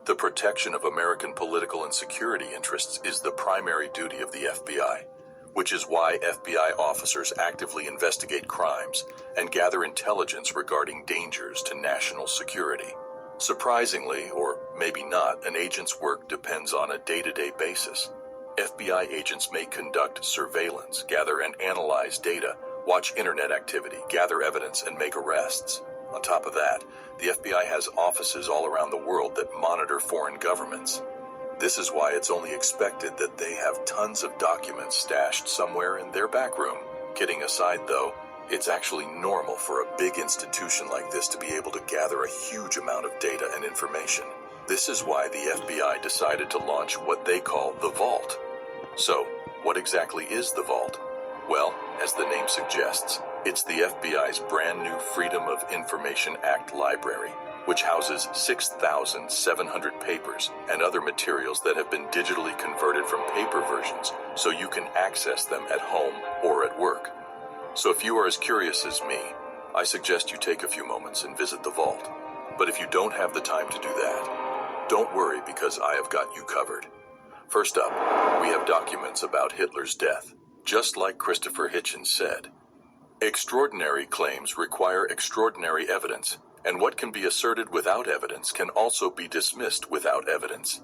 The protection of American political and security interests is the primary duty of the FBI, which is why FBI officers actively investigate crimes and gather intelligence regarding dangers to national security. Surprisingly, or maybe not, an agent's work depends on a day-to-day basis. FBI agents may conduct surveillance, gather and analyze data, watch internet activity, gather evidence, and make arrests. On top of that, the FBI has offices all around the world that monitor foreign governments. This is why it's only expected that they have tons of documents stashed somewhere in their back room. Kidding aside, though, it's actually normal for a big institution like this to be able to gather a huge amount of data and information. This is why the FBI decided to launch what they call the Vault. So, what exactly is the Vault? Well, as the name suggests, it's the FBI's brand new Freedom of Information Act library, which houses 6,700 papers and other materials that have been digitally converted from paper versions so you can access them at home or at work. So if you are as curious as me, I suggest you take a few moments and visit the Vault. But if you don't have the time to do that, don't worry because I have got you covered. First up, we have documents about Hitler's death. Just like Christopher Hitchens said, extraordinary claims require extraordinary evidence, and what can be asserted without evidence can also be dismissed without evidence.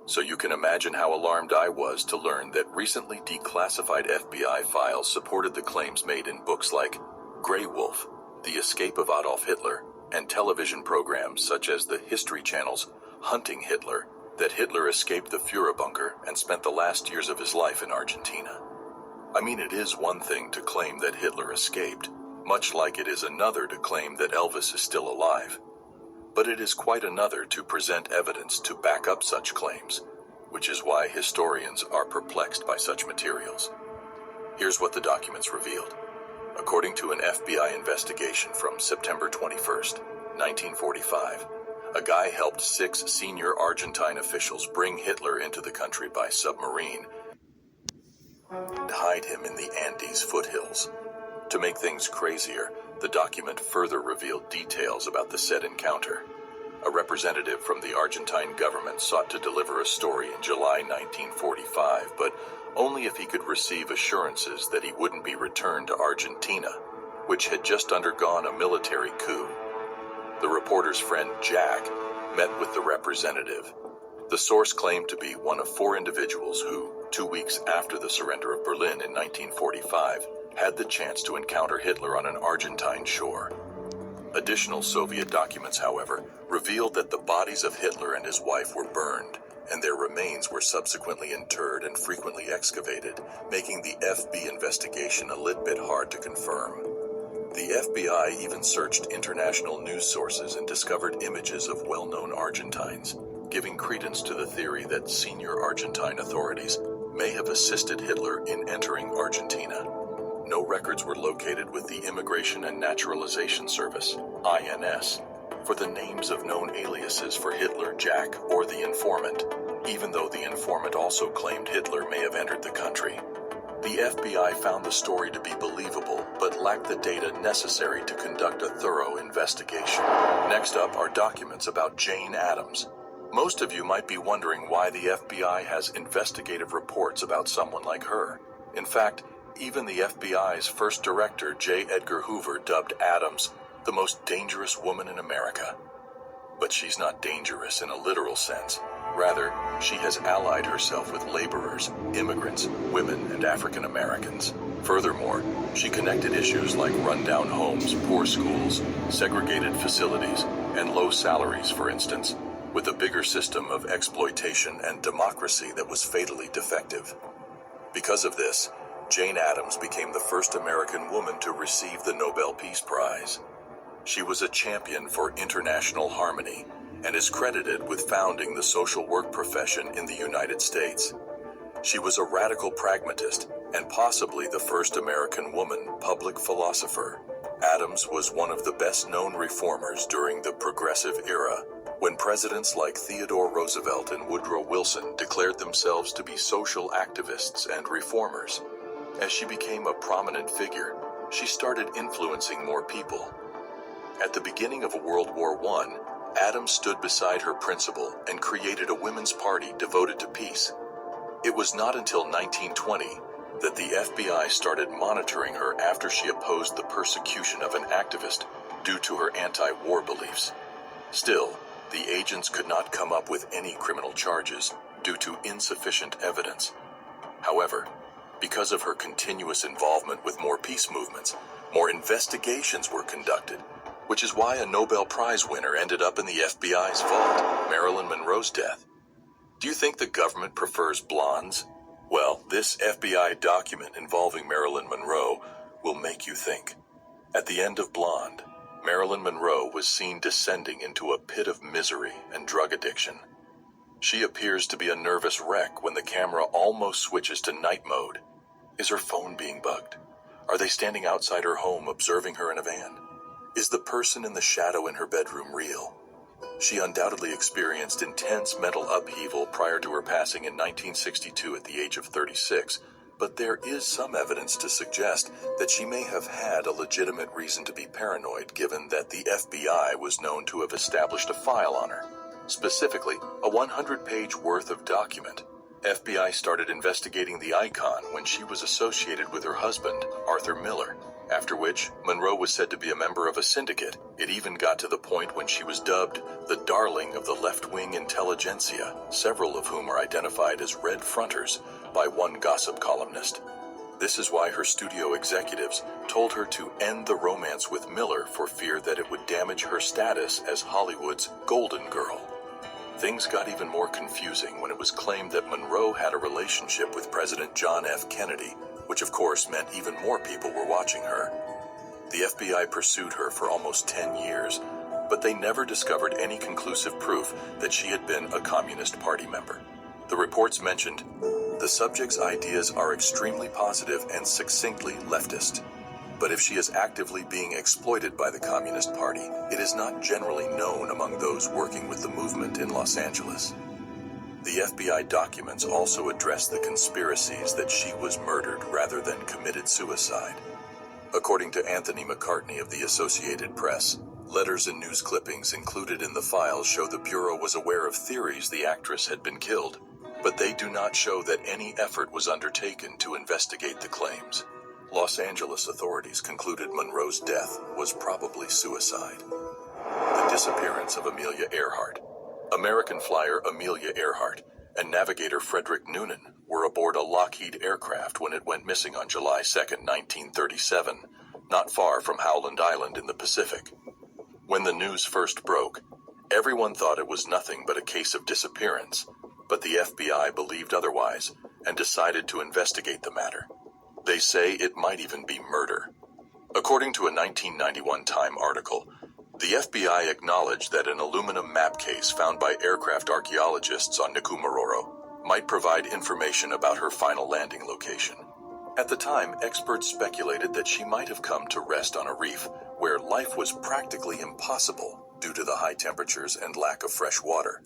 So you can imagine how alarmed I was to learn that recently declassified FBI files supported the claims made in books like Grey Wolf, The Escape of Adolf Hitler, and television programs such as the History Channel's Hunting Hitler, that Hitler escaped the Führerbunker and spent the last years of his life in Argentina. I mean, it is one thing to claim that Hitler escaped, much like it is another to claim that Elvis is still alive. But it is quite another to present evidence to back up such claims, which is why historians are perplexed by such materials. Here's what the documents revealed. According to an FBI investigation from September 21st, 1945, a guy helped 6 senior Argentine officials bring Hitler into the country by submarine and hide him in the Andes foothills. To make things crazier, the document further revealed details about the said encounter. A representative from the Argentine government sought to deliver a story in July 1945, but only if he could receive assurances that he wouldn't be returned to Argentina, which had just undergone a military coup. The reporter's friend Jack met with the representative. The source claimed to be one of 4 individuals who, 2 weeks after the surrender of Berlin in 1945, had the chance to encounter Hitler on an Argentine shore. Additional Soviet documents, however, revealed that the bodies of Hitler and his wife were burned, and their remains were subsequently interred and frequently excavated, making the FB investigation a little bit hard to confirm. The FBI even searched international news sources and discovered images of well-known Argentines, giving credence to the theory that senior Argentine authorities may have assisted Hitler in entering Argentina. No records were located with the Immigration and Naturalization Service, INS, for the names of known aliases for Hitler, Jack, or the informant, even though the informant also claimed Hitler may have entered the country. The FBI found the story to be believable, but lacked the data necessary to conduct a thorough investigation. Next up are documents about Jane Addams. Most of you might be wondering why the FBI has investigative reports about someone like her. In fact, even the FBI's first director, J. Edgar Hoover, dubbed Addams the most dangerous woman in America. But she's not dangerous in a literal sense. Rather, she has allied herself with laborers, immigrants, women, and African Americans. Furthermore, she connected issues like rundown homes, poor schools, segregated facilities, and low salaries, for instance, with a bigger system of exploitation and democracy that was fatally defective. Because of this, Jane Addams became the first American woman to receive the Nobel Peace Prize. She was a champion for international harmony and is credited with founding the social work profession in the United States. She was a radical pragmatist and possibly the first American woman public philosopher. Addams was one of the best-known reformers during the Progressive Era, when presidents like Theodore Roosevelt and Woodrow Wilson declared themselves to be social activists and reformers. As she became a prominent figure, she started influencing more people. At the beginning of World War I, Adams stood beside her principal and created a women's party devoted to peace. It was not until 1920 that the FBI started monitoring her after she opposed the persecution of an activist due to her anti-war beliefs. Still, the agents could not come up with any criminal charges due to insufficient evidence. However, because of her continuous involvement with more peace movements, more investigations were conducted, which is why a Nobel Prize winner ended up in the FBI's vault, Marilyn Monroe's death. Do you think the government prefers blondes? Well, this FBI document involving Marilyn Monroe will make you think. At the end of Blonde, Marilyn Monroe was seen descending into a pit of misery and drug addiction. She appears to be a nervous wreck when the camera almost switches to night mode. Is her phone being bugged? Are they standing outside her home observing her in a van? Is the person in the shadow in her bedroom real? She undoubtedly experienced intense mental upheaval prior to her passing in 1962 at the age of 36, but there is some evidence to suggest that she may have had a legitimate reason to be paranoid, given that the FBI was known to have established a file on her. Specifically, a 100-page worth of document. FBI started investigating the icon when she was associated with her husband, Arthur Miller, after which Monroe was said to be a member of a syndicate. It even got to the point when she was dubbed the darling of the left-wing intelligentsia, several of whom are identified as red fronters by one gossip columnist. This is why her studio executives told her to end the romance with Miller for fear that it would damage her status as Hollywood's golden girl. Things got even more confusing when it was claimed that Monroe had a relationship with President John F. Kennedy, which of course meant even more people were watching her. The FBI pursued her for almost 10 years, but they never discovered any conclusive proof that she had been a Communist Party member. The reports mentioned, the subject's ideas are extremely positive and succinctly leftist. But if she is actively being exploited by the Communist Party, it is not generally known among those working with the movement in Los Angeles. The FBI documents also address the conspiracies that she was murdered rather than committed suicide. According to Anthony McCartney of the Associated Press, letters and news clippings included in the files show the Bureau was aware of theories the actress had been killed, but they do not show that any effort was undertaken to investigate the claims. Los Angeles authorities concluded Monroe's death was probably suicide. The disappearance of Amelia Earhart. American flyer Amelia Earhart and navigator Frederick Noonan were aboard a Lockheed aircraft when it went missing on July 2, 1937, not far from Howland Island in the Pacific. When the news first broke, everyone thought it was nothing but a case of disappearance, but the FBI believed otherwise and decided to investigate the matter. They say it might even be murder. According to a 1991 Time article, the FBI acknowledged that an aluminum map case found by aircraft archaeologists on Nikumaroro might provide information about her final landing location. At the time, experts speculated that she might have come to rest on a reef where life was practically impossible due to the high temperatures and lack of fresh water.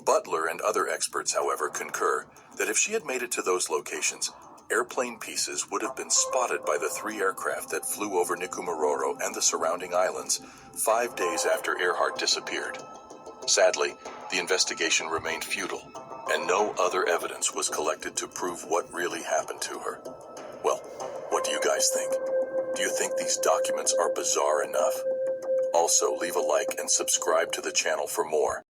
Butler and other experts, however, concur that if she had made it to those locations, airplane pieces would have been spotted by the 3 aircraft that flew over Nikumaroro and the surrounding islands 5 days after Earhart disappeared. Sadly, the investigation remained futile, and no other evidence was collected to prove what really happened to her. Well, what do you guys think? Do you think these documents are bizarre enough? Also, leave a like and subscribe to the channel for more.